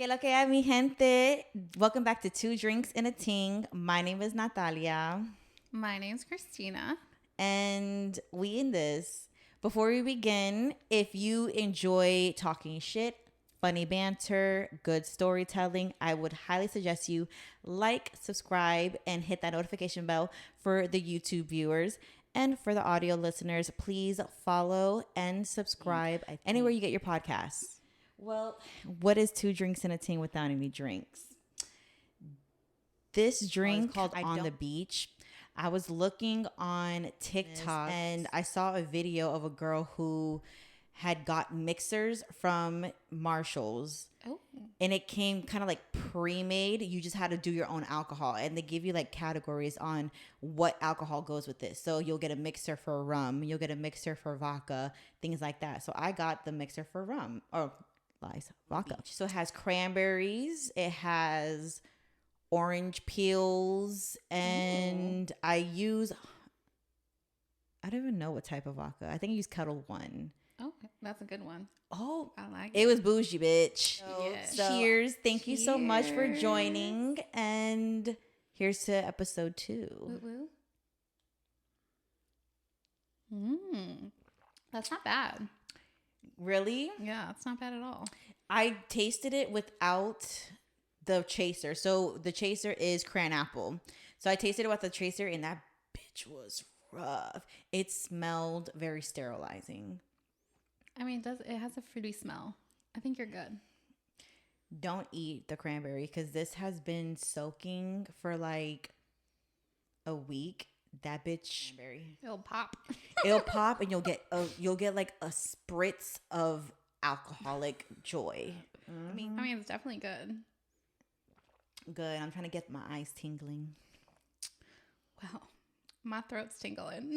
Que lo que hay, mi gente? Welcome back to Two Drinks and a Ting. My name is Nathalia. My name's Christina. And we in this. Before we begin, if you enjoy talking shit, funny banter, good storytelling, I would highly suggest you like, subscribe, and hit that notification bell for the YouTube viewers. And for the audio listeners, please follow and subscribe anywhere you get your podcasts. Well, what is Two Drinks and a Ting without any drinks? This drink is called On the Beach. I was looking on TikTok and I saw a video of a girl who had got mixers from Marshall's. Oh. And it came kind of like pre-made. You just had to do your own alcohol. And they give you like categories on what alcohol goes with this. So you'll get a mixer for rum. You'll get a mixer for vodka. Things like that. So I got the mixer for rum. Or vodka. So it has cranberries. It has orange peels. And I don't even know what type of vodka. I think I use Kettle One. Oh, that's a good one. Oh, I like it. It was bougie, bitch. Yes. Cheers. Thank you so much for joining. And here's to episode 2. Woo woo. That's not bad. Really? Yeah, it's not bad at all. I tasted it without the chaser. So the chaser is cran apple. So I tasted it with the chaser and that bitch was rough. It smelled very sterilizing. I mean, it has a fruity smell. I think you're good. Don't eat the cranberry because this has been soaking for like a week. That bitch, It'll pop. it'll pop, and you'll get like a spritz of alcoholic joy. I mean, it's definitely good. Good. I'm trying to get my eyes tingling. Wow, my throat's tingling.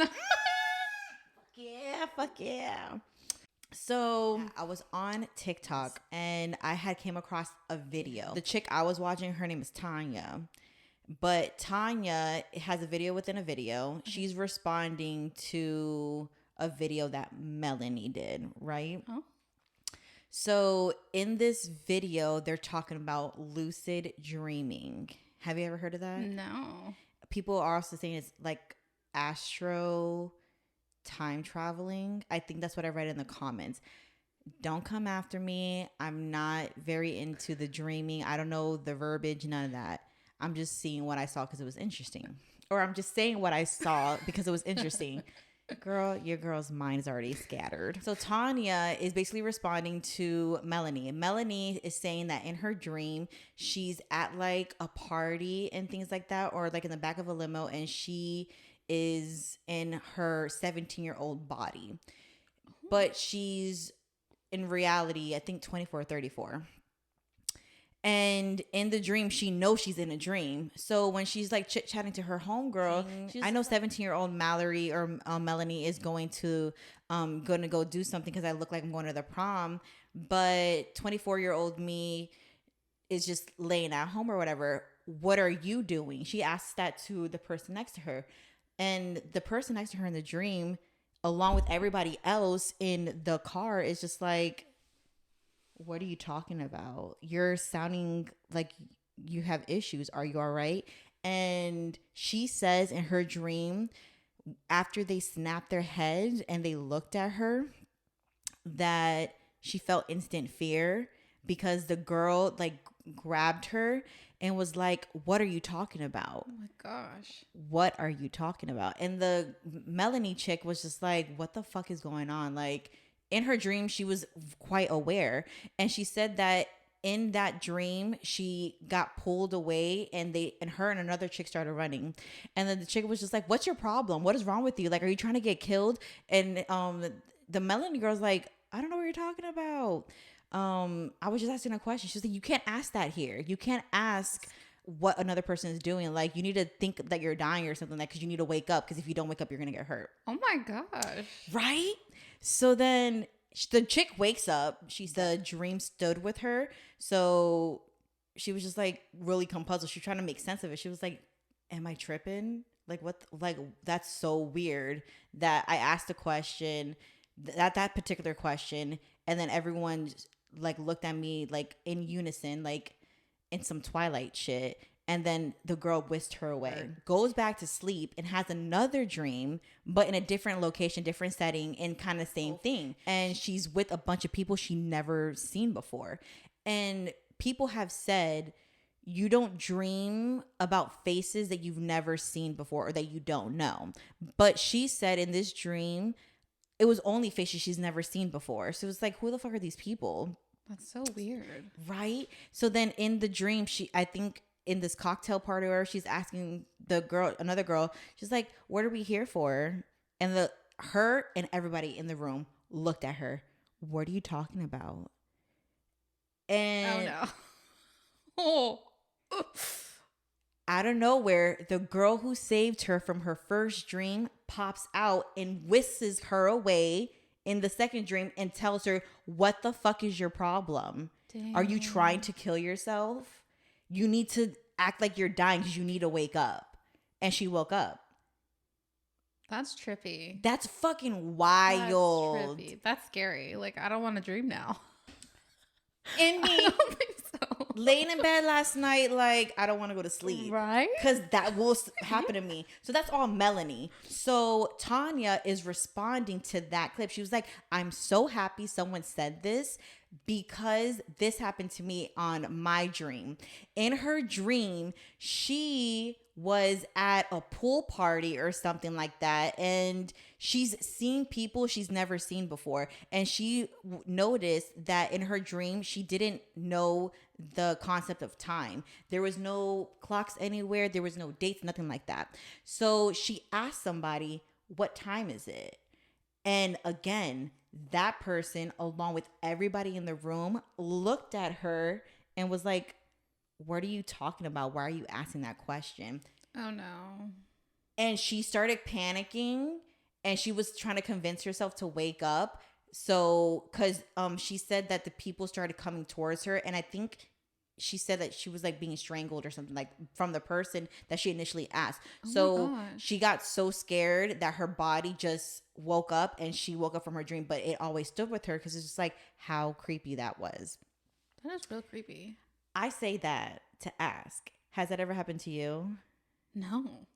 Fuck yeah. So I was on TikTok and I had came across a video. The chick I was watching, her name is Tanya. But Tanya has a video within a video. She's responding to a video that Melanie did, right? Oh. So in this video, they're talking about lucid dreaming. Have you ever heard of that? No. People are also saying it's like astro time traveling. I think that's what I read in the comments. Don't come after me. I'm not very into the dreaming. I don't know the verbiage, none of that. I'm just seeing what I saw because it was interesting. Or I'm just saying what I saw because it was interesting. Girl, your girl's mind is already scattered. So Tanya is basically responding to Melanie. Melanie is saying that in her dream, she's at like a party and things like that, or like in the back of a limo, and she is in her 17-year-old body. But she's in reality, I think 24 or 34. And in the dream, she knows she's in a dream. So when she's like chit-chatting to her homegirl, I know 17-year-old Mallory or Melanie is going to go do something because I look like I'm going to the prom. But 24-year-old me is just laying at home or whatever. What are you doing? She asks that to the person next to her. And the person next to her in the dream, along with everybody else in the car, is just like, what are you talking about? You're sounding like you have issues. Are you all right? And she says in her dream, after they snapped their heads and they looked at her, that she felt instant fear because the girl like grabbed her and was like, what are you talking about? Oh my gosh. What are you talking about? And the Melanie chick was just like, what the fuck is going on? Like, in her dream, she was quite aware. And she said that in that dream, she got pulled away and her and another chick started running. And then the chick was just like, what's your problem? What is wrong with you? Like, are you trying to get killed? And the Melanie girl's like, I don't know what you're talking about. I was just asking a question. She's like, you can't ask that here. You can't ask what another person is doing. Like, you need to think that you're dying or something, like, because you need to wake up, because if you don't wake up, you're going to get hurt. Oh my gosh. Right? So then the chick wakes up. The dream stood with her. So she was just like really compuzzled. She's trying to make sense of it. She was like, am I tripping? Like, what? Like, that's so weird that I asked a question, that particular question, and then everyone like looked at me like in unison, like in some Twilight shit. And then the girl whisked her away, goes back to sleep and has another dream, but in a different location, different setting, and kind of same thing. And she's with a bunch of people she never seen before. And people have said you don't dream about faces that you've never seen before or that you don't know. But she said in this dream, it was only faces she's never seen before. So it's like, who the fuck are these people? That's so weird. Right? So then in the dream, I think in this cocktail party where she's asking another girl, she's like, what are we here for? And her and everybody in the room looked at her. What are you talking about? And oh no. Out of nowhere, the girl who saved her from her first dream pops out and whisks her away in the second dream and tells her, what the fuck is your problem? Dang. Are you trying to kill yourself? You need to act like you're dying because you need to wake up. And she woke up. That's trippy. That's fucking wild. That's trippy. That's scary. Like, I don't want to dream now. And me, I don't think so. laying in bed last night, like, I don't want to go to sleep. Right? Because that will happen to me. So that's all Melanie. So Tanya is responding to that clip. She was like, I'm so happy someone said this because this happened to me on my dream. In her dream, she was at a pool party or something like that, and she's seen people she's never seen before, and she noticed that in her dream she didn't know the concept of time. There was no clocks anywhere, there was no dates, nothing like that. So she asked somebody, what time is it? And again, that person, along with everybody in the room, looked at her and was like, what are you talking about? Why are you asking that question? Oh, no. And she started panicking, and she was trying to convince herself to wake up. So, because she said that the people started coming towards her, and I think she said that she was like being strangled or something, like from the person that she initially asked. Oh so she got so scared that her body just woke up, and she woke up from her dream, but it always stood with her because it's just like how creepy that was. That is real creepy. I say that to ask, has that ever happened to you? No.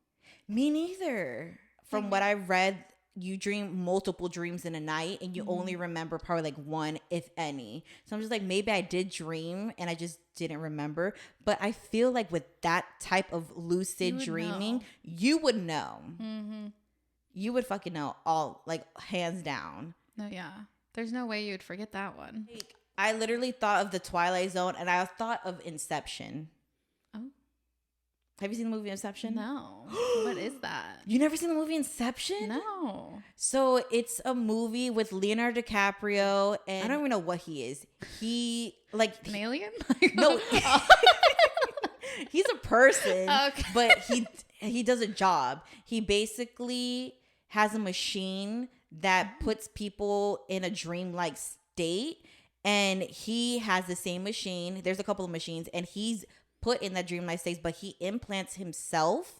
Me neither. From what I read, you dream multiple dreams in a night, and you only remember probably like one, if any. So I'm just like, maybe I did dream and I just didn't remember. But I feel like with that type of lucid dreaming, you would know. Mm-hmm. You would fucking know, all, like, hands down. No, yeah. There's no way you would forget that one. Like, I literally thought of the Twilight Zone, and I thought of Inception. Oh. Have you seen the movie Inception? No. What is that? You never seen the movie Inception? No. So it's a movie with Leonardo DiCaprio, and I don't even know what he is. He like an alien? No. He's a person, okay. But he does a job. He basically has a machine that puts people in a dreamlike state, and he has the same machine. There's a couple of machines, and he's put in that dreamlike state, but he implants himself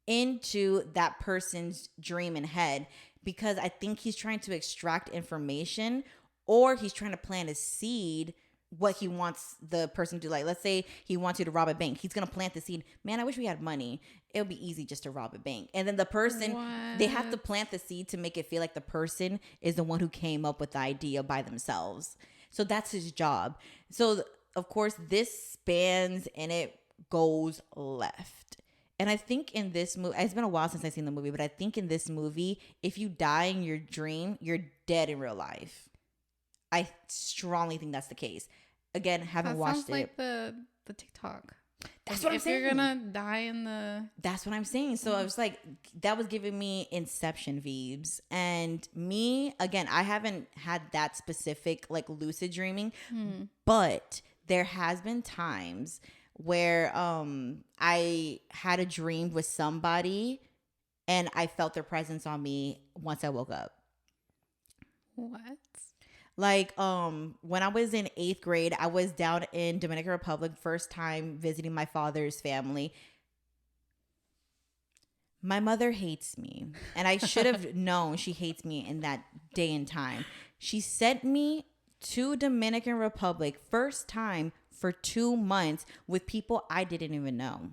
into that person's dream and head, because I think he's trying to extract information, or he's trying to plant a seed what he wants the person to do. Like, let's say he wants you to rob a bank. He's going to plant the seed. Man, I wish we had money. It would be easy just to rob a bank. And then the person, they have to plant the seed to make it feel like the person is the one who came up with the idea by themselves. So that's his job. So of course, this spans and it goes left. And I think in this movie, it's been a while since I've seen the movie, but I think in this movie, if you die in your dream, you're dead in real life. I strongly think that's the case. Again, haven't watched it. Like the TikTok. That's what I'm saying. If you're gonna die in the... That's what I'm saying. So I was like, that was giving me Inception vibes. And me, again, I haven't had that specific like lucid dreaming, but there has been times where I had a dream with somebody and I felt their presence on me once I woke up. What? Like, when I was in 8th grade, I was down in Dominican Republic, first time visiting my father's family. My mother hates me, and I should have known she hates me in that day and time. She sent me to Dominican Republic, first time for 2 months with people I didn't even know.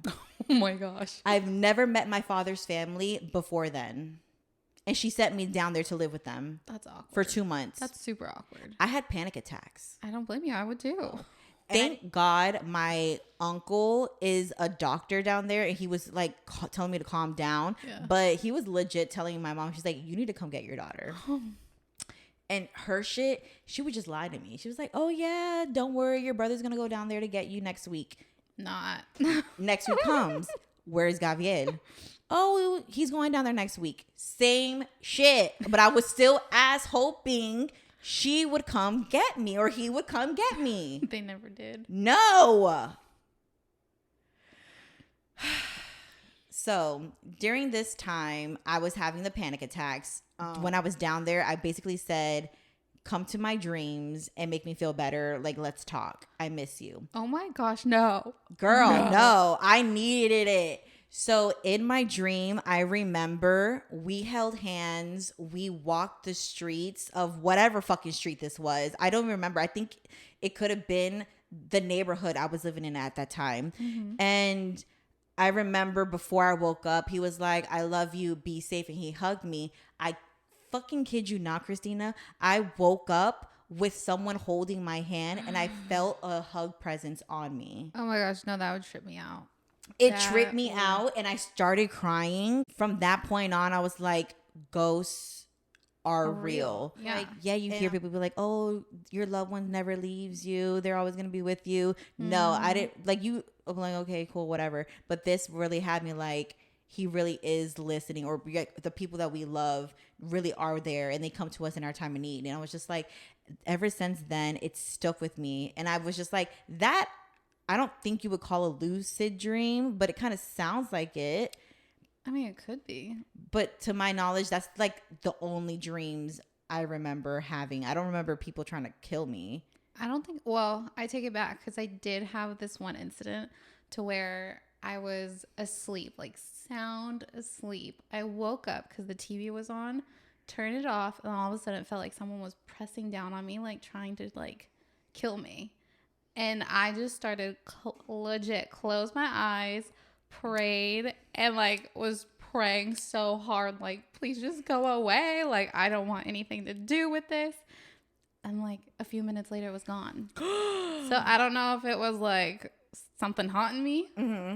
Oh my gosh. I've never met my father's family before then. And she sent me down there to live with them. That's awkward. For 2 months. That's super awkward. I had panic attacks. I don't blame you. I would too. Thank God my uncle is a doctor down there, and he was like telling me to calm down. Yeah. But he was legit telling my mom, she's like, you need to come get your daughter. And her shit, she would just lie to me. She was like, oh yeah, don't worry, your brother's gonna go down there to get you next week. Not. Next week comes. Where's Gabriel? Oh, he's going down there next week. Same shit. But I was still hoping she would come get me, or he would come get me. They never did. No. So during this time, I was having the panic attacks. When I was down there, I basically said, come to my dreams and make me feel better. Like, let's talk. I miss you. Oh my gosh, no. Girl, no. I needed it. So in my dream, I remember we held hands. We walked the streets of whatever fucking street this was. I don't remember. I think it could have been the neighborhood I was living in at that time. Mm-hmm. And I remember before I woke up, he was like, I love you. Be safe. And he hugged me. I fucking kid you not, Christina. I woke up with someone holding my hand and I felt a hug presence on me. Oh my gosh. No, that would trip me out. It tripped me out and I started crying. From that point on, I was like, ghosts are real. Yeah. Like, yeah, you hear people be like, oh, your loved one never leaves you. They're always going to be with you. Mm-hmm. No, I didn't. Like, I'm like, okay, cool, whatever. But this really had me like, he really is listening, or the people that we love really are there and they come to us in our time of need. And I was just like, ever since then, it's stuck with me. And I was just like, that I don't think you would call a lucid dream, but it kind of sounds like it. I mean, it could be. But to my knowledge, that's like the only dreams I remember having. I don't remember people trying to kill me. I don't think, well, I take it back because I did have this one incident to where I was asleep, like sound asleep. I woke up because the TV was on, turned it off, and all of a sudden it felt like someone was pressing down on me, like trying to like kill me. And I just started legit closed my eyes, prayed, and like was praying so hard, like, please just go away. Like, I don't want anything to do with this. And like a few minutes later, it was gone. So I don't know if it was like something haunting me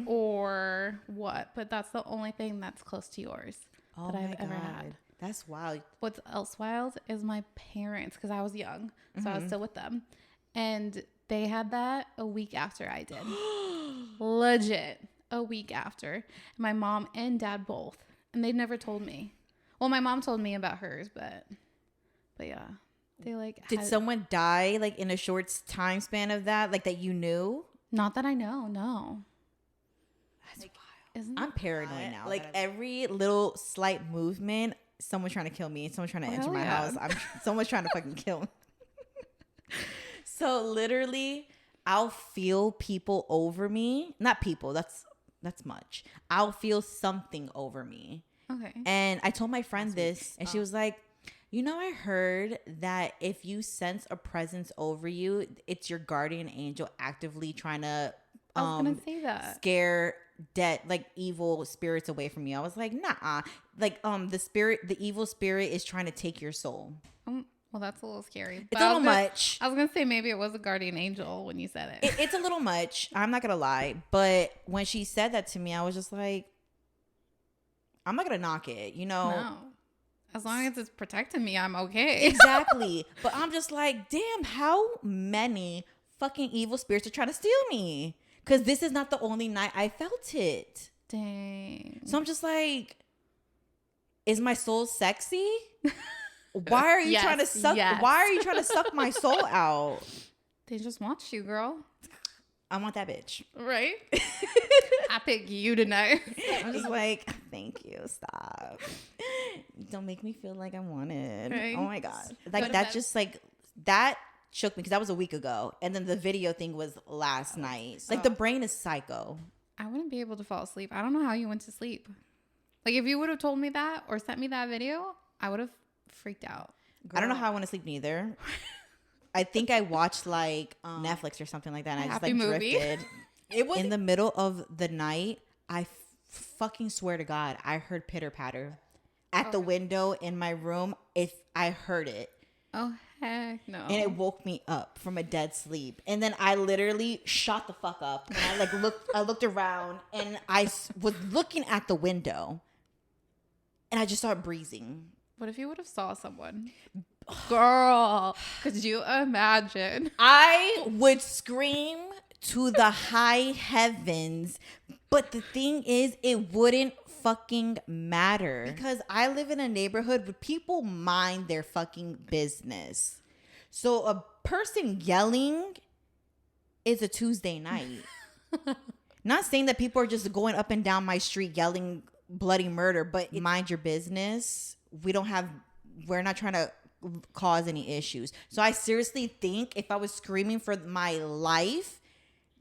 or what, but that's the only thing that's close to yours that I've ever had. That's wild. What's else wild is my parents, because I was young, so I was still with them. And they had that a week after I did. Legit. A week after. My mom and dad both. And they'd never told me. Well, my mom told me about hers, but yeah. They like Did someone die like in a short time span of that? Like that you knew? Not that I know, no. That's wild. I'm paranoid now. Like every little slight movement, someone's trying to kill me. Someone's trying to enter my house. Someone's trying to fucking kill me. So literally, I'll feel people over me. Not people. That's much. I'll feel something over me. Okay. And I told my friend this, and she was like, you know, I heard that if you sense a presence over you, it's your guardian angel actively trying to I was gonna say that. Scare like evil spirits away from you. I was like, nah. Like the evil spirit is trying to take your soul. Well, that's a little scary. It's a little much. I was going to say maybe it was a guardian angel when you said it. It's a little much. I'm not going to lie. But when she said that to me, I was just like, I'm not going to knock it, you know? No. As long as it's protecting me, I'm okay. Exactly. But I'm just like, damn, how many fucking evil spirits are trying to steal me? Because this is not the only night I felt it. Dang. So I'm just like, is my soul sexy? Why are you trying to suck? Yes. Why are you trying to suck my soul out? They just want you, girl. I want that bitch. Right? I pick you tonight. I'm just like, thank you. Stop. Don't make me feel like I'm wanted. Right? Oh my God. Like that just like, that shook me because that was a week ago. And then the video thing was last night. Like the brain is psycho. I wouldn't be able to fall asleep. I don't know how you went to sleep. Like if you would have told me that or sent me that video, I would have freaked out. Girl. I don't know how I want to sleep neither. I think I watched like Netflix or something like that. And I just Happy like movie. drifted. It was in the middle of the night. I fucking swear to God, I heard pitter patter at the window in my room. If I heard it. Oh, heck no. And it woke me up from a dead sleep. And then I literally shot the fuck up. And I like looked around and I was looking at the window. And I just started breathing. What if you would have saw someone? Girl, could you imagine? I would scream to the high heavens. But the thing is, it wouldn't fucking matter. Because I live in a neighborhood where people mind their fucking business. So a person yelling is a Tuesday night. Not saying that people are just going up and down my street yelling bloody murder, but mind your business. We're not trying to cause any issues. So I seriously think if I was screaming for my life,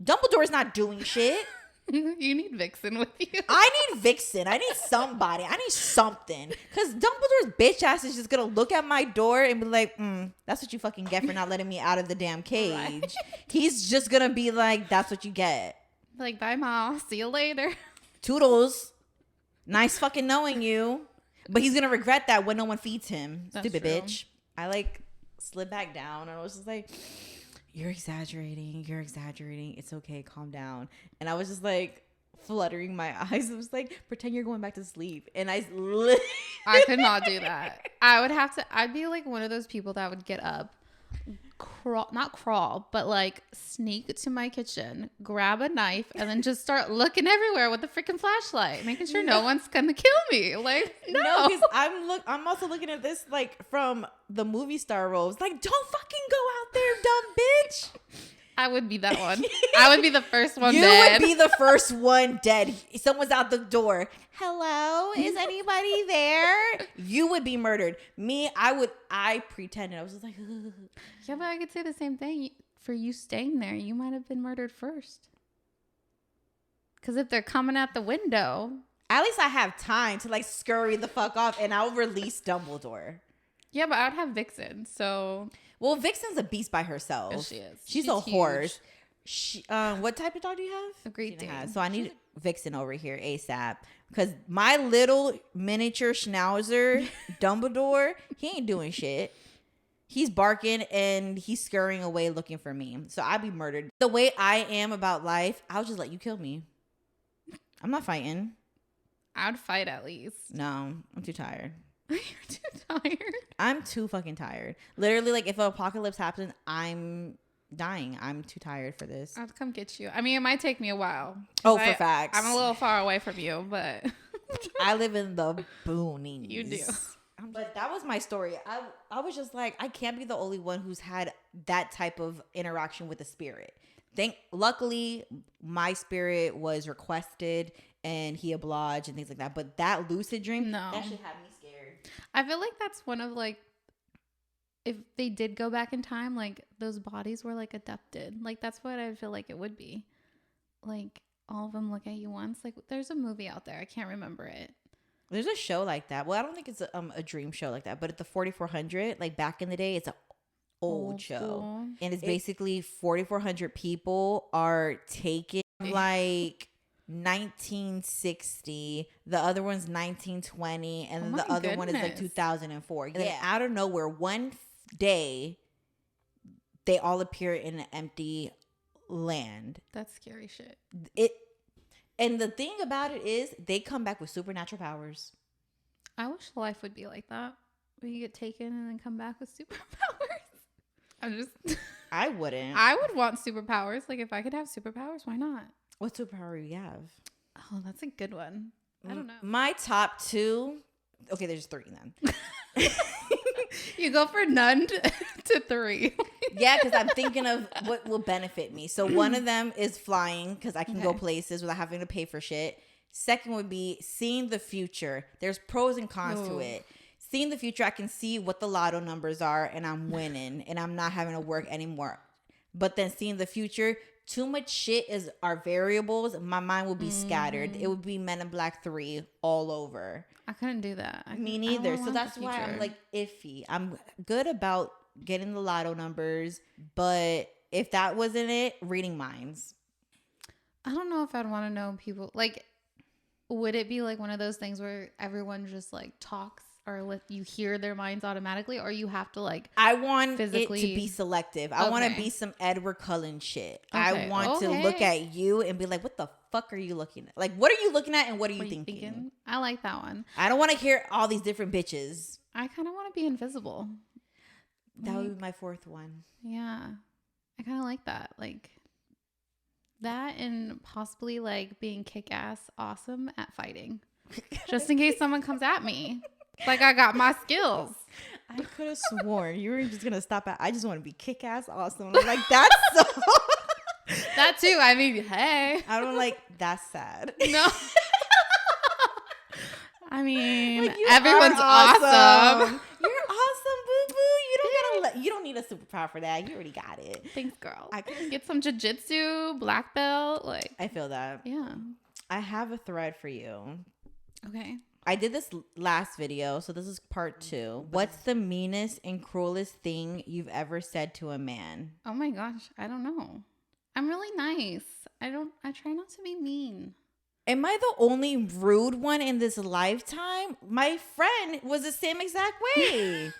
Dumbledore's not doing shit. You need Vixen with you. I need Vixen. I need somebody. I need something. Because Dumbledore's bitch ass is just going to look at my door and be like, that's what you fucking get for not letting me out of the damn cage. Right. He's just going to be like, that's what you get. Like, bye, Ma. See you later. Toodles. Nice fucking knowing you. But he's going to regret that when no one feeds him. That's Stupid true. bitch. I like slid back down and I was just like, you're exaggerating. It's okay. Calm down. And I was just like fluttering my eyes. It was like, pretend you're going back to sleep. And I could not do that. I'd be like one of those people that would get up, not crawl, but like sneak to my kitchen, grab a knife, and then just start looking everywhere with a freaking flashlight, making sure no one's gonna kill me. Like, no, because I'm also looking at this like from the movie star roles. Like, don't fucking go out there, dumb bitch. I would be that one. I would be the first one you dead. You would be the first one dead. Someone's out the door. Hello? Is anybody there? You would be murdered. Me, I pretended. I was just like, ugh. Yeah, but I could say the same thing. For you staying there, you might have been murdered first. Because if they're coming out the window. At least I have time to like scurry the fuck off and I'll release Dumbledore. Yeah, but I'd have Vixen, so... Well, Vixen's a beast by herself. Yes, she is. She's a horse. What type of dog do you have? A Great Dane. So I need Vixen over here ASAP. Because my little miniature schnauzer, Dumbledore, he ain't doing shit. He's barking and he's scurrying away looking for me. So I'd be murdered. The way I am about life, I'll just let you kill me. I'm not fighting. I'd fight at least. No, I'm too tired. You're too tired. I'm too fucking tired. Literally, like, if an apocalypse happens, I'm dying. I'm too tired for this. I'll come get you. I mean, it might take me a while. Oh, for facts. I'm a little far away from you, but... I live in the boonies. You do. But that was my story. I was just like, I can't be the only one who's had that type of interaction with a spirit. Luckily, my spirit was requested and he obliged and things like that. But that lucid dream, that shit had me scared. I feel like that's one of like, if they did go back in time, like those bodies were like abducted. Like that's what I feel like it would be. Like all of them look at you once. Like there's a movie out there. I can't remember it. There's a show like that. Well, I don't think it's a dream show like that. But at the 4400, like back in the day, it's an old show. School. And it's basically 4400 people are taken like 1960. The other one's 1920. And then the other one is like 2004. And then out of nowhere, one day, they all appear in an empty land. That's scary shit. And the thing about it is they come back with supernatural powers. I wish life would be like that. Where you get taken and then come back with superpowers. I wouldn't. I would want superpowers. Like if I could have superpowers, why not? What superpower do you have? Oh, that's a good one. I don't know. My top two. Okay, there's 3 then. You go for none to 3. Yeah, because I'm thinking of what will benefit me. So one of them is flying because I can go places without having to pay for shit. Second would be seeing the future. There's pros and cons to it. Seeing the future, I can see what the lotto numbers are and I'm winning and I'm not having to work anymore. But then seeing the future, too much shit are variables. My mind will be scattered. It would be Men in Black 3 all over. I couldn't do that. Me neither. So that's why I'm like iffy. I'm good about getting the lotto numbers. But if that wasn't it, reading minds. I don't know if I'd want to know people. Like, would it be like one of those things where everyone just like talks or let you hear their minds automatically, or you have to like I want physically it to be selective. I want to be some Edward Cullen shit. I want to look at you and be like, what the fuck are you looking at? Like, what are you looking at and what are you thinking? I like that one. I don't want to hear all these different bitches. I kind of want to be invisible. That would be my fourth one. Yeah. I kind of like that. Like that, and possibly like being kick-ass awesome at fighting. Just in case someone comes at me. Like I got my skills. I could have sworn you were just gonna stop at I just want to be kick-ass awesome. I'm like, that's so that too. I mean, hey. I don't like that's sad. No. I mean, like, everyone's awesome. You're awesome, boo boo. You don't need a superpower for that. You already got it. Thanks, girl. I can get some jiu-jitsu, black belt. Like I feel that. Yeah. I have a thread for you. Okay. I did this last video, so this is part 2. What's the meanest and cruelest thing you've ever said to a man? Oh my gosh, I don't know. I'm really nice. I try not to be mean. Am I the only rude one in this lifetime? My friend was the same exact way.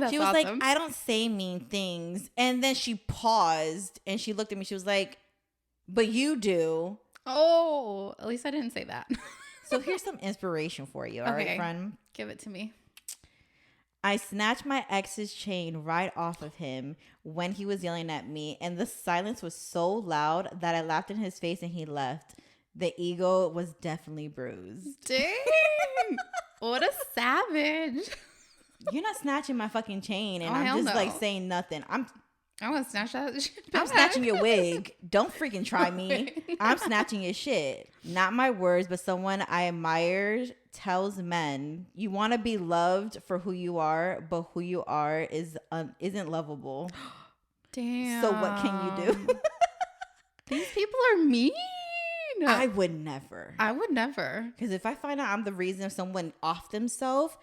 She was awesome. like, I don't say mean things. And then she paused and she looked at me. She was like, but you do. Oh, at least I didn't say that. So here's some inspiration for you. All right, friend? Give it to me. I snatched my ex's chain right off of him when he was yelling at me. And the silence was so loud that I laughed in his face and he left. The ego was definitely bruised. Dang. What a savage. You're not snatching my fucking chain and I'm just like saying nothing. I want to snatch that shit. I'm snatching your wig. Don't freaking try me. I'm snatching your shit. Not my words, but someone I admire tells men, you want to be loved for who you are, but who you are isn't lovable. Damn. So what can you do? These people are mean. I would never. Because if I find out I'm the reason of someone off themselves.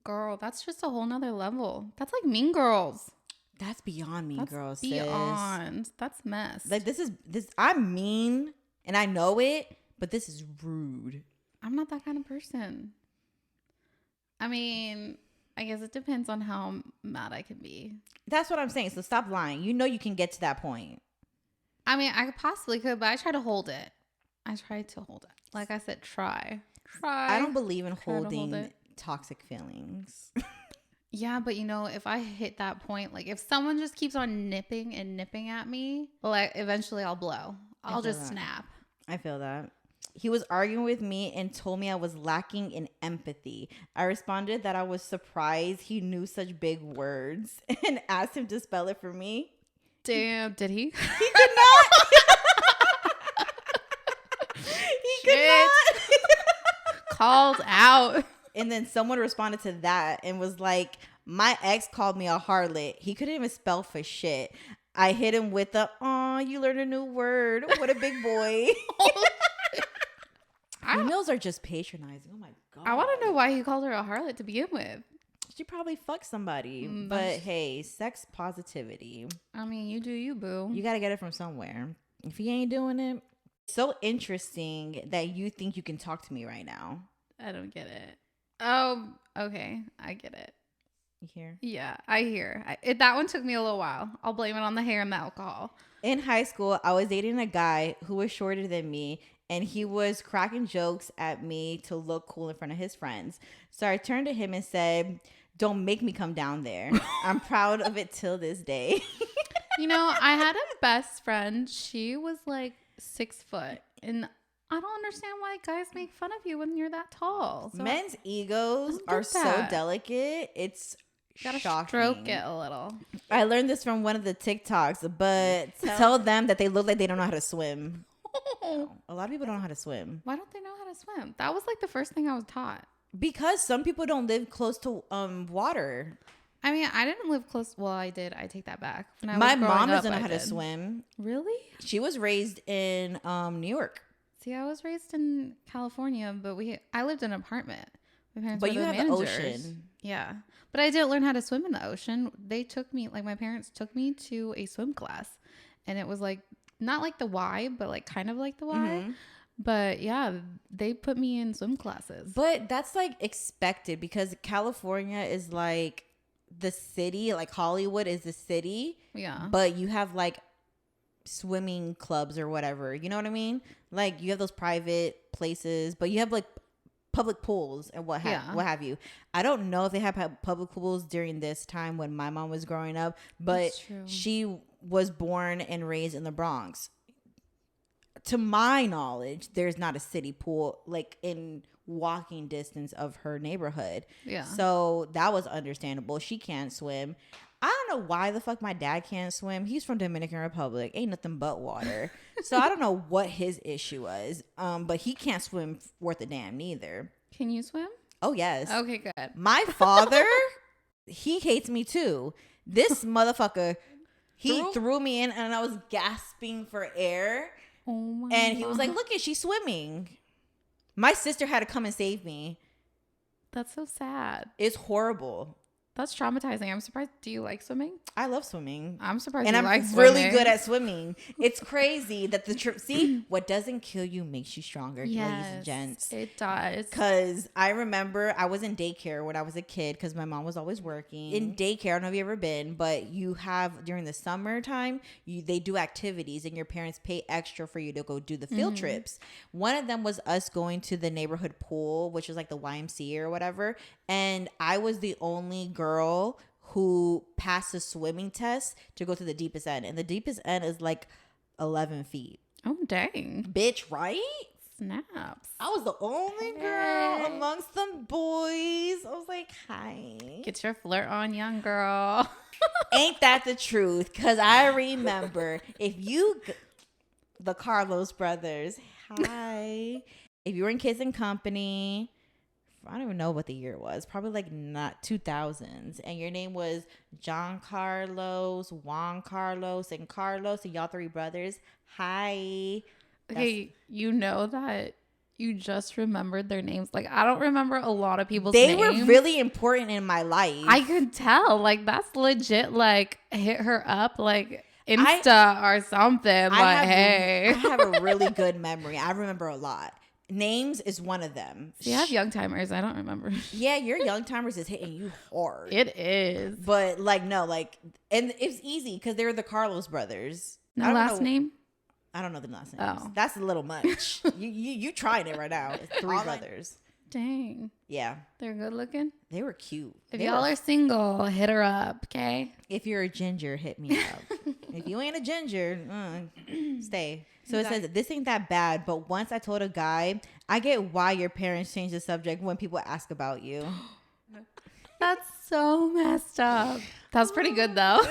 Girl, that's just a whole nother level. That's like Mean Girls. That's beyond Mean Girls, sis. Beyond. That's mess. Like this. I'm mean and I know it, but this is rude. I'm not that kind of person. I mean, I guess it depends on how mad I can be. That's what I'm saying. So stop lying. You know you can get to that point. I mean, I possibly could, but I try to hold it. Like I said, try. I don't believe in holding toxic feelings. Yeah, but if I hit that point, like if someone just keeps on nipping at me, like eventually I'll blow. I'll just snap. I feel that. He was arguing with me and told me I was lacking in empathy. I responded that I was surprised he knew such big words and asked him to spell it for me. Damn, did he? He could not. He could not. Called out. And then someone responded to that and was like, my ex called me a harlot. He couldn't even spell for shit. I hit him with the, "Aw, you learned a new word. What a big boy." Females are just patronizing. Oh my God. I want to know why he called her a harlot to begin with. She probably fucked somebody. But hey, sex positivity. I mean, you do you, boo. You got to get it from somewhere. If he ain't doing it. So interesting that you think you can talk to me right now. I don't get it. Oh, okay. I get it. You hear? Yeah, I hear. That one took me a little while. I'll blame it on the hair and the alcohol. In high school, I was dating a guy who was shorter than me, and he was cracking jokes at me to look cool in front of his friends. So I turned to him and said, "Don't make me come down there." I'm proud of it till this day. I had a best friend. She was like 6 foot, and I don't understand why guys make fun of you when you're that tall. So men's egos are so delicate. It's gotta shocking. Stroke it a little. I learned this from one of the TikToks, but tell them that they look like they don't know how to swim. A lot of people don't know how to swim. Why don't they know how to swim? That was like the first thing I was taught. Because some people don't live close to water. I mean, I didn't live close. Well, I did. I take that back. My mom doesn't know how to swim. Really? She was raised in New York. See, I was raised in California, but I lived in an apartment. My parents but were you the have managers. the ocean. Yeah. But I didn't learn how to swim in the ocean. They took me, like my parents took me to a swim class. And it was like, not like the Y, but like kind of like the Y. Mm-hmm. But yeah, they put me in swim classes. But that's like expected because California is like the city, like Hollywood is the city. Yeah. But you have like swimming clubs or whatever. You know what I mean? Like you have those private places, but you have like public pools and what have you. I don't know if they have public pools during this time when my mom was growing up, but she was born and raised in the Bronx. To my knowledge, there's not a city pool like in walking distance of her neighborhood. Yeah. So that was understandable. She can't swim. I don't know why the fuck my dad can't swim. He's from Dominican Republic. Ain't nothing but water. So I don't know what his issue was. But he can't swim worth a damn neither. Can you swim? Oh, yes. Okay, good. My father, he hates me too. This motherfucker, he threw me in and I was gasping for air. Oh my And he was like, look at, she's swimming. My sister had to come and save me. That's so sad. It's horrible. That's traumatizing. I'm surprised. Do you like swimming? I love swimming. I'm surprised and you I'm like swimming. really good at swimming. It's crazy that see, what doesn't kill you makes you stronger, ladies and gents. It does. Because I remember I was in daycare when I was a kid because my mom was always working. In daycare, I don't know if you've ever been, but you have during the summertime, they do activities and your parents pay extra for you to go do the field trips. One of them was us going to the neighborhood pool, which was like the YMCA or whatever. And I was the only girl who passed the swimming test to go to the deepest end. And the deepest end is like 11 feet. Oh, dang. Bitch, right? Snaps. I was the only girl amongst them boys. I was like, hi. Get your flirt on, young girl. Ain't that the truth? Because I remember the Carlos brothers, hi. If you were in Kids and Company, I don't even know what the year was. Probably like not 2000s. And your name was John Carlos, Juan Carlos, and Carlos, and y'all three brothers. Hi. Okay, you know that you just remembered their names. Like, I don't remember a lot of people's names. They were really important in my life. I could tell. Like, that's legit. Like, hit her up. Like, Insta or something. Hey. I have a really good memory. I remember a lot. Names is one of them. So you have Young Timers. I don't remember. Yeah, your Young Timers is hitting you hard. It is. But like, no, like, and it's easy because they're the Carlos brothers. No last name? I don't know the last names. Oh. That's a little much. you trying it right now. It's three brothers. Dang. Yeah. They're good looking? They were cute. If y'all are single, hit her up, okay? If you're a ginger, hit me up. If you ain't a ginger, stay. So it says, this ain't that bad, but once I told a guy, I get why your parents change the subject when people ask about you. That's so messed up. That's pretty good, though.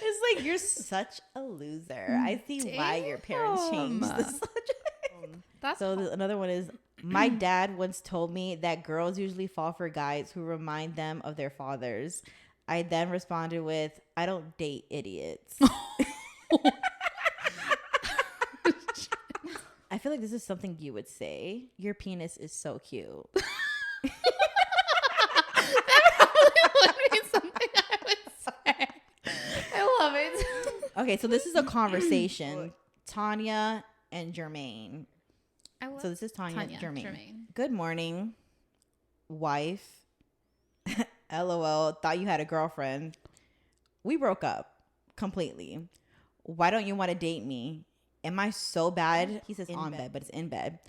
It's like, you're such a loser. I see why your parents changed the subject. Another one is, my dad once told me that girls usually fall for guys who remind them of their fathers. I then responded with, I don't date idiots. I feel like this is something you would say. Your penis is so cute. That would be something I would say. I love it. Okay, so this is a conversation. Tanya and Jermaine. So this is Tanya Jermaine. Good morning, wife. LOL, thought you had a girlfriend. We broke up completely. Why don't you want to date me? Am I so bad? He says on bed, but it's in bed.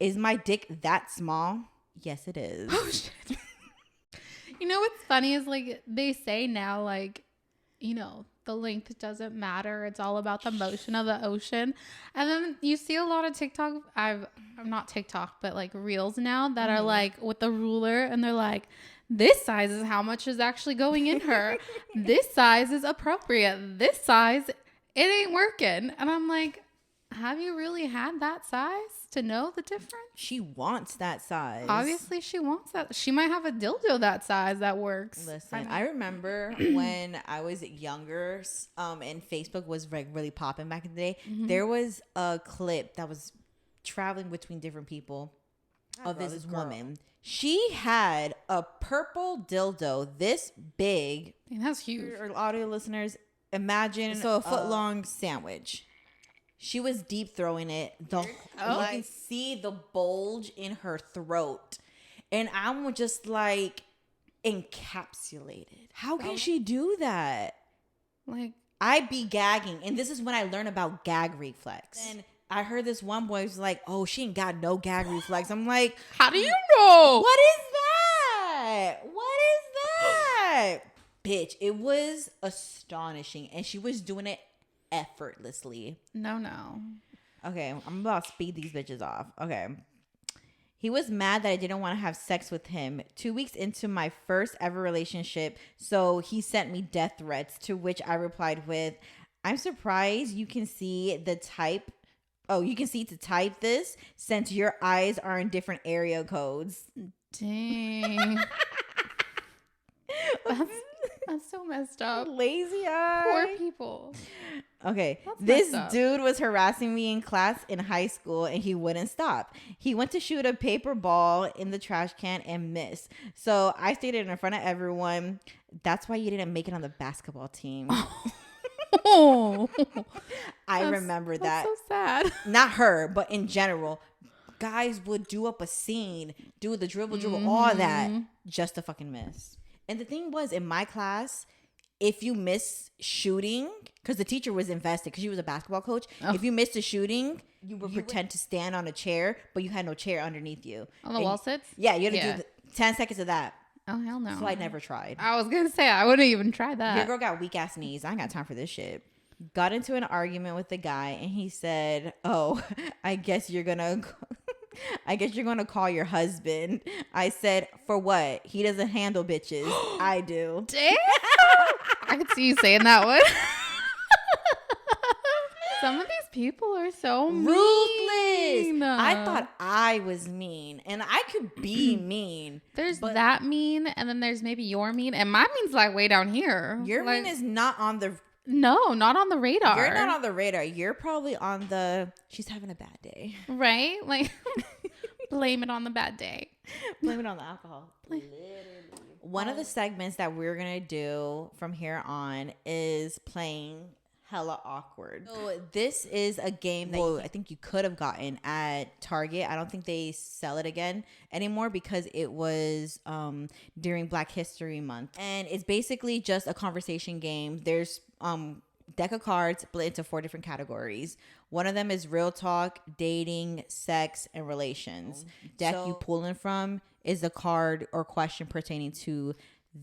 Is my dick that small? Yes, it is. Oh, shit. You know what's funny is like they say now, like, you know, the length doesn't matter. It's all about the motion of the ocean. And then you see a lot of TikTok. I'm not TikTok, but like reels now that are like with the ruler and they're like, this size is how much is actually going in her. This size is appropriate. This size, it ain't working. And I'm like, have you really had that size to know the difference? She wants that size. Obviously, she wants that. She might have a dildo that size that works. Listen, I remember when I was younger and Facebook was like really popping back in the day. There was a clip that was traveling between different people of this woman. She had a purple dildo this big. That's huge. For audio listeners, imagine a foot long sandwich. She was deep throwing it. You can see the bulge in her throat. And I'm just like encapsulated. How can she do that? Like, I'd be gagging. And this is when I learned about gag reflex. And I heard this one boy was like, oh, she ain't got no gag reflex. I'm like, how do you know? What is that? What is that? Bitch, it was astonishing. And she was doing it effortlessly. No. Okay, I'm about to speed these bitches off. Okay. He was mad that I didn't want to have sex with him 2 weeks into my first ever relationship. So he sent me death threats, to which I replied with, I'm surprised you can see the type. Oh, you can see to type this since your eyes are in different area codes. Dang. That's so messed up. Lazy eye. Poor people. Okay, this dude was harassing me in class in high school and he wouldn't stop. He went to shoot a paper ball in the trash can and missed. So I stated in front of everyone, that's why you didn't make it on the basketball team. Oh, I remember that. That's so sad. Not her, but in general. Guys would do up a scene, do the dribble, all that, just to fucking miss. And the thing was, in my class, if you miss shooting, because the teacher was invested, because she was a basketball coach, if you missed a shooting, you would pretend to stand on a chair, but you had no chair underneath you. On the wall sits? Yeah, you had to do 10 seconds of that. Oh, hell no. So I never tried. I was going to say, I wouldn't even try that. Your girl got weak ass knees. I ain't got time for this shit. Got into an argument with the guy, and he said, oh, I guess you're going to call your husband. I said, for what? He doesn't handle bitches. I do. Damn. I could see you saying that one. Some of these people are so ruthless. Mean. I thought I was mean, and I could be mean. There's that mean, and then there's maybe your mean, and my mean's like way down here. Your mean is not on the... No, not on the radar. You're not on the radar. You're probably on the... She's having a bad day. Right? Like, blame it on the bad day. Blame it on the alcohol. Literally. One of the segments that we're going to do from here on is playing Hella Awkward. So this is a game that I think you could have gotten at Target. I don't think they sell it again anymore because it was during Black History Month. And it's basically just a conversation game. There's deck of cards split into 4 different categories. One of them is real talk, dating, sex, and relations. Deck you pulling from is the card or question pertaining to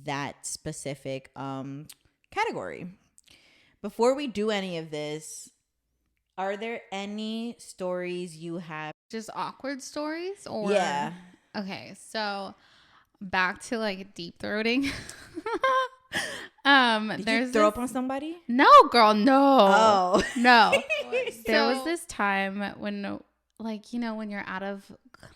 that specific category. Before we do any of this, are there any stories you have? Just awkward stories? Or yeah. Okay, so back to like deep throating. Did you throw up on somebody? No, girl, no. Oh. No. There was this time when, like, you know, when you're out of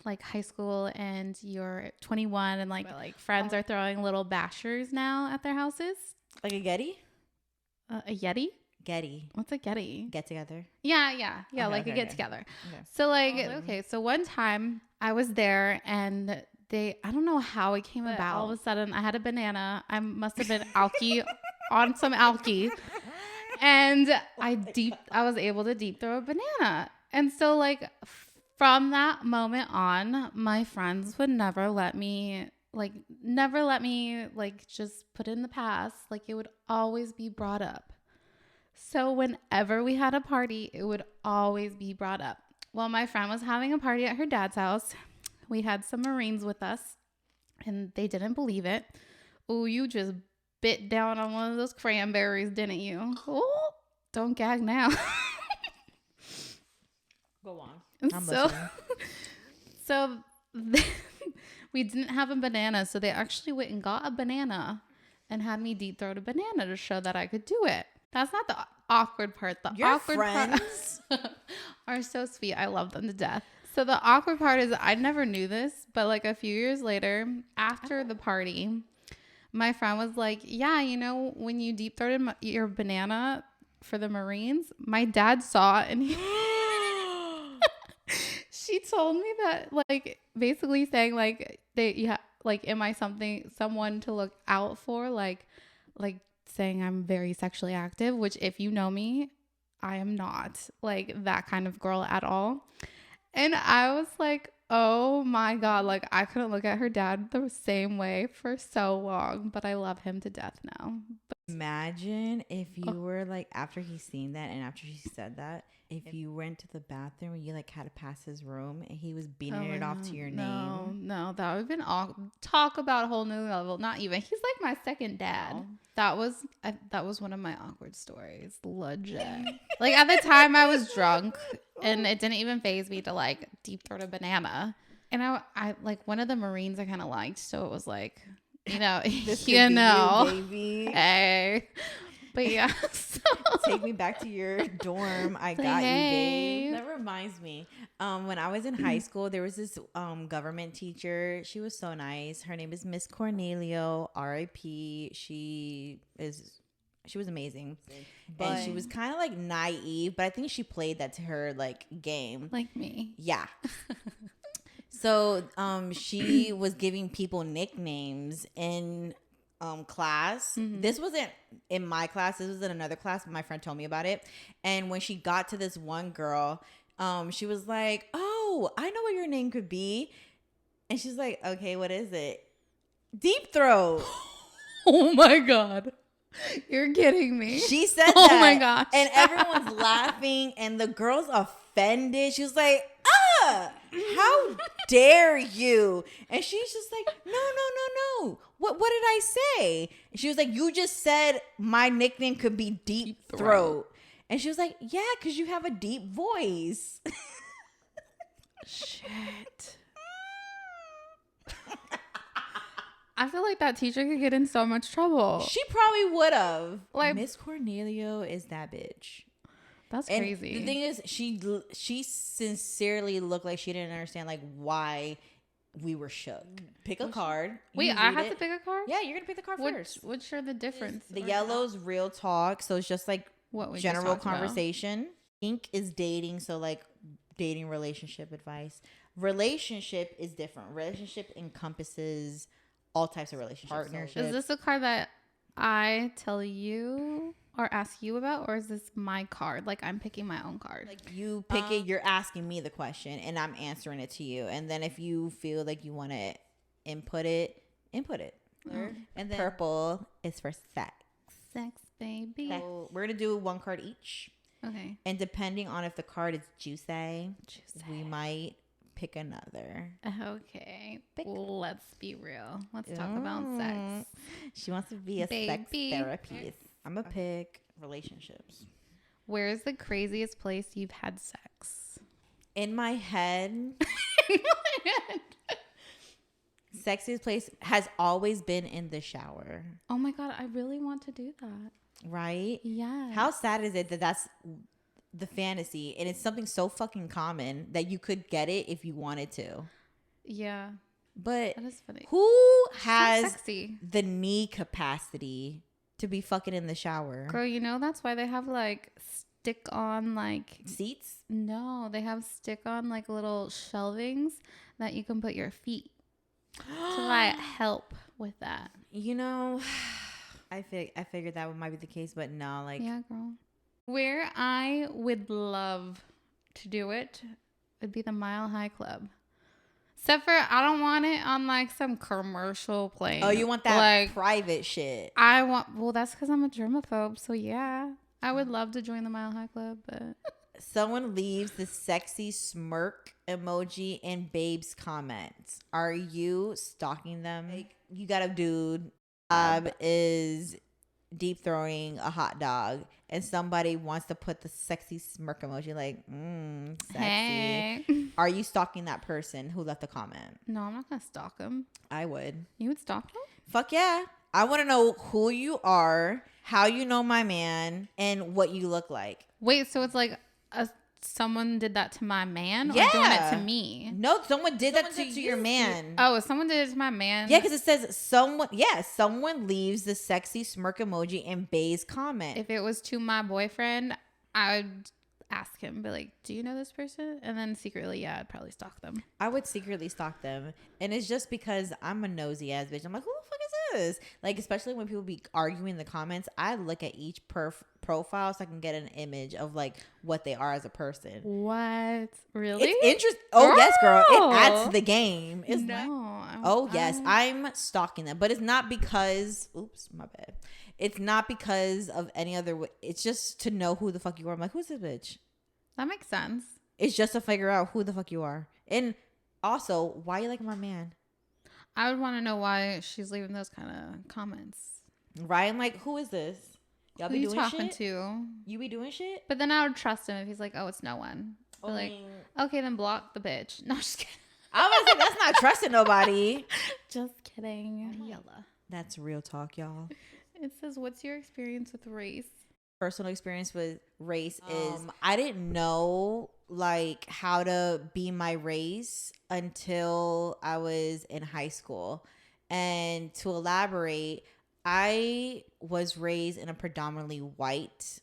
like high school and you're 21 and like friends are throwing little bashers now at their houses. Like a Getty? A Yeti? Getty. What's a Getty? Get together. Yeah. Okay, like a get together. Okay. So like, so one time I was there and I don't know how it came about. All of a sudden I had a banana. I must have been alky on some alky. And I was able to deep throw a banana. And so like from that moment on, my friends would never let me just put it in the past. Like it would always be brought up. So whenever we had a party, it would always be brought up. Well, my friend was having a party at her dad's house. We had some Marines with us and they didn't believe it. Oh, you just bit down on one of those cranberries, didn't you? Oh, don't gag now. Go on. I'm listening. So we didn't have a banana, so they actually went and got a banana and had me deep throat a banana to show that I could do it. That's not the awkward part. Your awkward friends parts are so sweet. I love them to death. So the awkward part is I never knew this, but like a few years later, after the party, my friend was like, yeah, you know, when you deep throated your banana for the Marines, my dad saw it and she told me that, like, basically saying, like, like, am I someone to look out for? Like saying I'm very sexually active, which if you know me, I am not like that kind of girl at all. And I was like, oh my God, like I couldn't look at her dad the same way for so long, but I love him to death now. Imagine if you were like, after he's seen that and after he said that, if you went to the bathroom and you like had to pass his room and he was beating it off to your name. No, that would have been awkward. Talk about a whole new level. Not even. He's like my second dad. Oh. That was one of my awkward stories. Legit. Like at the time I was drunk and it didn't even faze me to like deep throat a banana. And I like one of the Marines I kind of liked, so it was like, you know, you know, you, baby. Hey. But yeah, so. Take me back to your dorm. I got you, babe. That reminds me. When I was in high school, there was this government teacher. She was so nice. Her name is Miss Cornelio, R.I.P. She was amazing. But and she was kind of like naive, but I think she played that to her like game. Like me. Yeah. So she was giving people nicknames in class. Mm-hmm. This wasn't in my class. This was in another class, but my friend told me about it. And when she got to this one girl, she was like, oh, I know what your name could be. And she's like, okay, what is it? Deep Throat. Oh my God. You're kidding me. She said that. Oh my gosh. And everyone's laughing and the girl's offended. She was like, how dare you? And she's just like, no. What did I say? And she was like, you just said my nickname could be Deep Throat. And she was like, yeah, because you have a deep voice. Shit. I feel like that teacher could get in so much trouble. She probably would have. Like, Miss Cornelio is that bitch. That's crazy. And the thing is, she sincerely looked like she didn't understand like why we were shook. Pick a card. Wait, I have to pick a card? Yeah, you're gonna pick the card first. Which are the difference? The yellow's real talk, so it's just like what we general conversation. Pink is dating, so like dating relationship advice. Relationship is different. Relationship encompasses all types of relationships. Partnership. Is this a card that I tell you or ask you about, or is this my card? Like I'm picking my own card. Like you pick it, you're asking me the question, and I'm answering it to you. And then if you feel like you want to input it. And then purple is for sex. Sex, baby. So we're gonna do one card each. Okay. And depending on if the card is juicy, we might pick another. Okay. Let's be real. Let's talk about sex. She wants to be a sex therapist. I'm going to pick relationships. Where is the craziest place you've had sex? In my head. Sexiest place has always been in the shower. Oh my God. I really want to do that. Right? Yeah. How sad is it that that's the fantasy, and it's something so fucking common that you could get it if you wanted to. Yeah. But that is funny. Who has the knee capacity to be fucking in the shower? Girl, you know that's why they have like stick on like seats? No, they have stick on like little shelvings that you can put your feet to like help with that. You know, I figured that might be the case, but no, like yeah, girl. Where I would love to do it would be the Mile High Club. Except for I don't want it on like some commercial plane. Oh, you want that like, private shit? Well, that's because I'm a germaphobe. So yeah, I would love to join the Mile High Club, but someone leaves the sexy smirk emoji in Babe's comments. Are you stalking them? Like, you got a dude is deep throwing a hot dog, and somebody wants to put the sexy smirk emoji like, sexy. Hey. Are you stalking that person who left the comment? No, I'm not going to stalk him. I would. You would stalk him? Fuck yeah. I want to know who you are, how you know my man, and what you look like. Wait, so it's like someone did that to my man or doing it to me? No, someone did that to your man. Oh, someone did it to my man? Yeah, because it says someone leaves the sexy smirk emoji in Bay's comment. If it was to my boyfriend, ask him, be like, do you know this person? And then secretly, yeah, I'd probably stalk them. I would secretly stalk them. And it's just because I'm a nosy ass bitch. I'm like, who the fuck is this? Like, especially when people be arguing in the comments, I look at each profile so I can get an image of like what they are as a person. What? Really? It's interesting. Oh, yes, girl. It adds to the game. It's no. Oh, yes. I'm stalking them. But it's not because, oops, my bad. It's not because of any other way. It's just to know who the fuck you are. I'm like, who's this bitch? That makes sense. It's just to figure out who the fuck you are. And also, why you like my man? I would want to know why she's leaving those kind of comments. Right? I'm like, who is this? Y'all be doing talking shit? to? You be doing shit? But then I would trust him if he's like, oh, it's no one. Be like, okay, then block the bitch. No, just kidding. I was like, that's not trusting nobody. Just kidding. Yella. That's real talk, y'all. It says, what's your experience with race? Personal experience with race is I didn't know like how to be my race until I was in high school. And to elaborate, I was raised in a predominantly white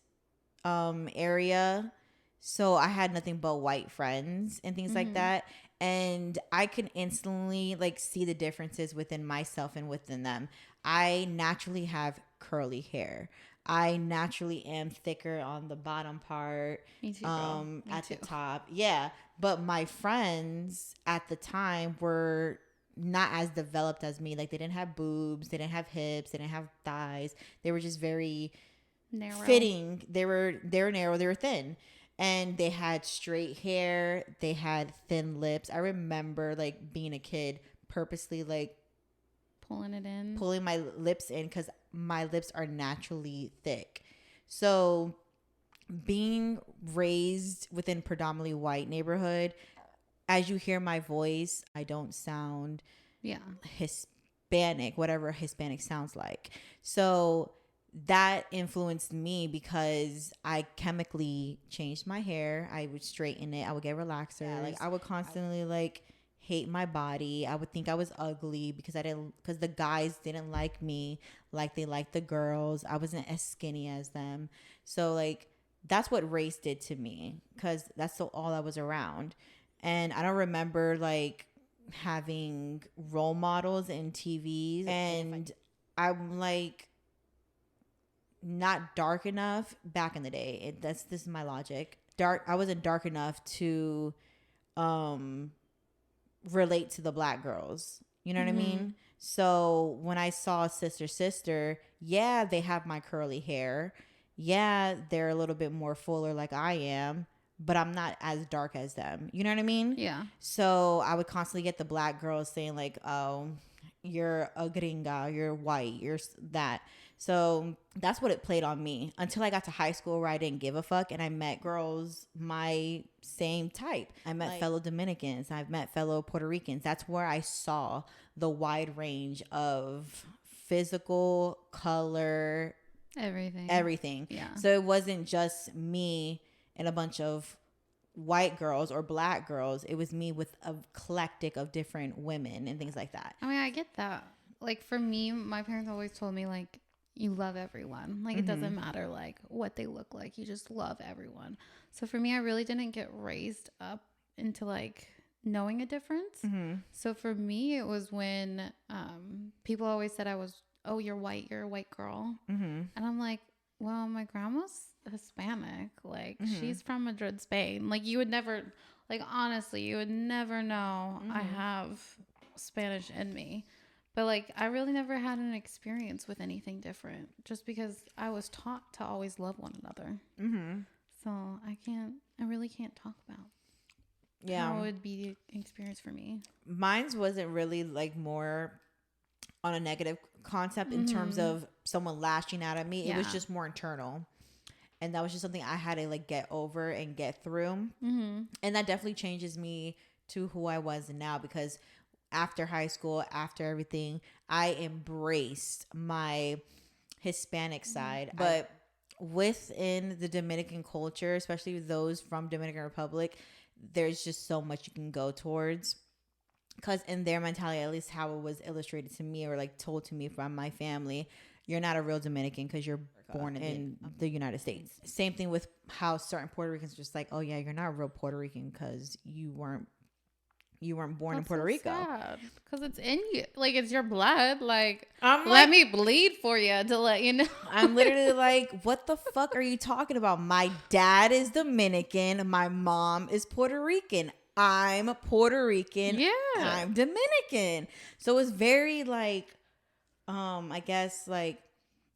area. So I had nothing but white friends and things like that. And I can instantly like see the differences within myself and within them. I naturally have curly hair. I naturally am thicker on the bottom part. Me too, girl. Me at too. the top. Yeah. But my friends at the time were not as developed as me. Like they didn't have boobs, they didn't have hips, they didn't have thighs. They were just very narrow. Fitting. They were narrow, they were thin. And they had straight hair, they had thin lips. I remember like being a kid purposely like pulling my lips in because my lips are naturally thick. So being raised within predominantly white neighborhood, as you hear my voice, I don't sound Hispanic, whatever Hispanic sounds like. So that influenced me because I chemically changed my hair. I would straighten it. I would get relaxers. Yeah, like I would constantly like hate my body. I would think I was ugly because the guys didn't like me like they liked the girls. I wasn't as skinny as them. So like that's what race did to me because that's all I was around. And I don't remember like having role models in TVs. And I'm like not dark enough back in the day. This is my logic. I wasn't dark enough to relate to the black girls. You know what I mean? So when I saw sister, yeah, they have my curly hair. Yeah, they're a little bit more fuller like I am, but I'm not as dark as them. You know what I mean? Yeah. So I would constantly get the black girls saying like, oh, you're a gringa, you're white, you're that. So that's what it played on me until I got to high school where I didn't give a fuck and I met girls my same type. I met fellow Dominicans. I've met fellow Puerto Ricans. That's where I saw the wide range of physical, color, everything. Yeah. So it wasn't just me and a bunch of white girls or black girls. It was me with a eclectic of different women and things like that. I mean, I get that. Like for me, my parents always told me like, you love everyone. Like it doesn't matter like what they look like. You just love everyone. So for me, I really didn't get raised up into like knowing a difference. So for me, it was when people always said I was, oh, you're white girl. And I'm like, well, my grandma's Hispanic. Like she's from Madrid, Spain. Like you would never, like honestly, you would never know I have Spanish in me. But like I really never had an experience with anything different just because I was taught to always love one another. So I really can't talk about how it would be the experience for me. Mine's wasn't really like more on a negative concept in terms of someone lashing out at me. It was just more internal. And that was just something I had to like get over and get through. And that definitely changes me to who I was now because after high school, after everything, I embraced my Hispanic side. But within the Dominican culture, especially those from Dominican Republic, there's just so much you can go towards. Because in their mentality, at least how it was illustrated to me or like told to me from my family, you're not a real Dominican because you're born in the United States. Same thing with how certain Puerto Ricans are just like, oh yeah, you're not a real Puerto Rican because you weren't born in Puerto Rico. Because it's in you, like it's your blood. Like, I'm let me bleed for you to let you know. I'm literally like, what the fuck are you talking about? My dad is Dominican. My mom is Puerto Rican. I'm Puerto Rican. Yeah, I'm Dominican. So it's very like, I guess like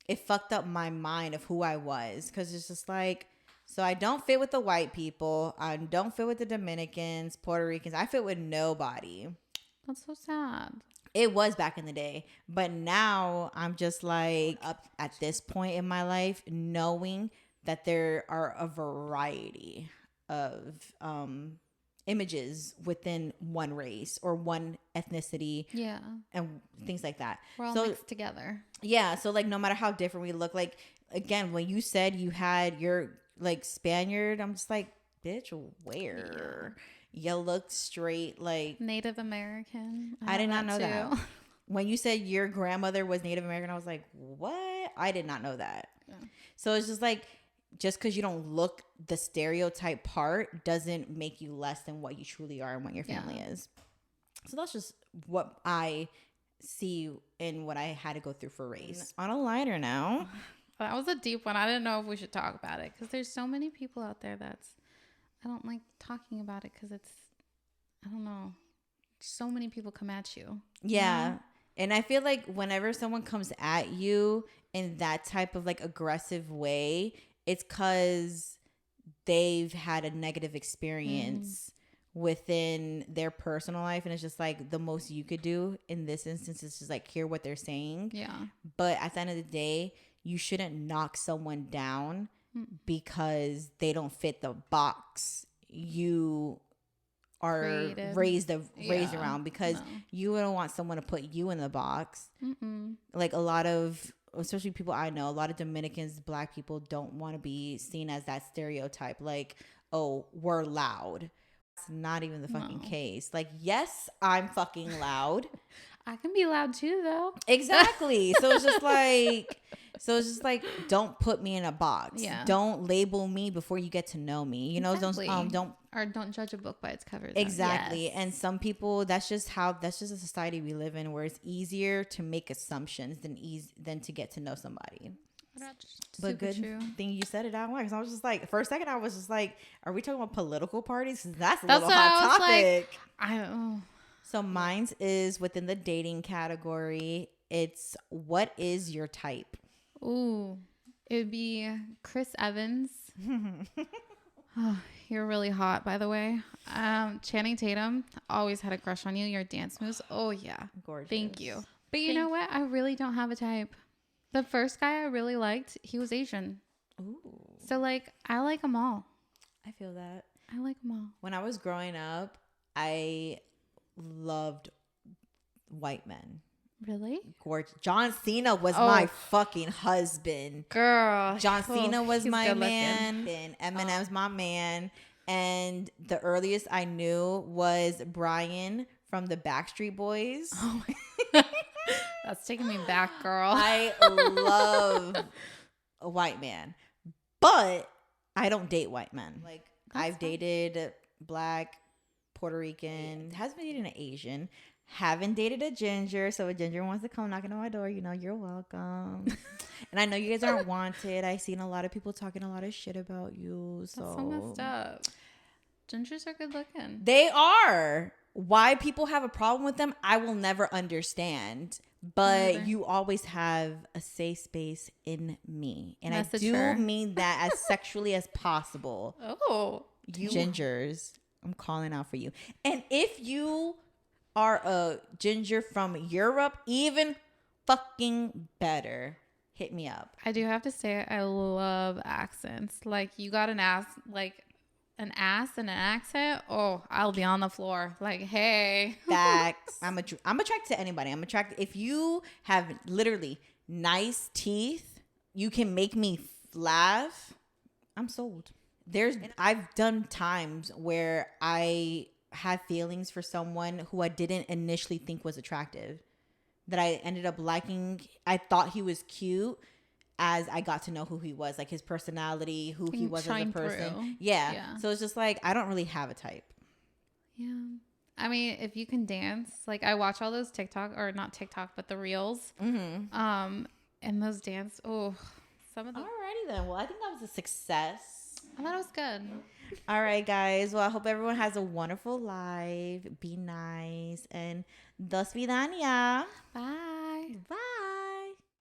it fucked up my mind of who I was, because it's just like, so I don't fit with the white people. I don't fit with the Dominicans, Puerto Ricans. I fit with nobody. That's so sad. It was back in the day, but now I'm just like up at this point in my life, knowing that there are a variety of images within one race or one ethnicity, Yeah, and things like that. we're all mixed together. Yeah, so like no matter how different we look, like again, when you said you had your like Spaniard, I'm just like, bitch, where? You look straight like Native American. I did not know that. When you said your grandmother was Native American, I was like, what? I did not know that. Yeah. So it's just like, just because you don't look the stereotype part doesn't make you less than what you truly are and what your family is. So that's just what I see in what I had to go through for race. On a lighter now. That was a deep one. I didn't know if we should talk about it because there's so many people out there I don't like talking about it because it's, I don't know. So many people come at you. Yeah. You know? And I feel like whenever someone comes at you in that type of like aggressive way, it's because they've had a negative experience within their personal life. And it's just like the most you could do in this instance is just like hear what they're saying. Yeah. But at the end of the day, you shouldn't knock someone down because they don't fit the box you are raised around, because you don't want someone to put you in the box. Like a lot of, especially people I know, a lot of Dominicans, Black people don't want to be seen as that stereotype, like, oh, we're loud. It's not even the fucking case. Like, yes, I'm fucking loud. I can be loud too, though. Exactly. So it's just like, don't put me in a box. Yeah. Don't label me before you get to know me. You know, exactly. don't judge a book by its cover. Exactly. Yes. And some people, that's just a society we live in, where it's easier to make assumptions than to get to know somebody. But good thing you said it out loud, because I was just like, for a second I was just like, are we talking about political parties? That's a little hot topic. Like, I don't know. So mine's is within the dating category. It's, what is your type? Ooh, it would be Chris Evans. Oh, you're really hot, by the way. Channing Tatum, always had a crush on you. Your dance moves. Oh yeah. Gorgeous. Thank you. But you know what? I really don't have a type. The first guy I really liked, he was Asian. Ooh. So like, I like them all. I feel that. I like them all. When I was growing up, I loved white men. Really? Gorgeous. John Cena was my fucking husband. Girl. John Cena was my man. And Eminem's my man. And the earliest I knew was Brian from the Backstreet Boys. Oh my That's taking me back, girl. I love a white man. But I don't date white men. Like, I've dated Black, Puerto Rican, hasn't been dating an Asian, haven't dated a ginger. So a ginger wants to come knocking on my door, you know, you're welcome. And I know you guys aren't wanted. I've seen a lot of people talking a lot of shit about you. So that's so messed up. Gingers are good looking. They are. Why people have a problem with them, I will never understand. But you always have a safe space in me. And I do mean that as sexually as possible. Oh. You gingers, I'm calling out for you. And if you are a ginger from Europe, even fucking better, hit me up. I do have to say, I love accents. Like, you got an ass, like an ass and an accent. Oh, I'll be on the floor. Like, hey. Facts. I'm attracted to anybody. I'm attracted. If you have literally nice teeth, you can make me laugh, I'm sold. I've done times where I have feelings for someone who I didn't initially think was attractive, that I ended up liking. I thought he was cute as I got to know who he was, like his personality, who he was as a person. Through. Yeah. So it's just like, I don't really have a type. Yeah. I mean, if you can dance, like I watch all those TikTok, or not TikTok, but the reels. Mm-hmm. And those dance. Oh, some of them. Alrighty then. Well, I think that was a success. I thought it was good. All right, guys. Well, I hope everyone has a wonderful life. Be nice. And dos vidania. Bye. Bye.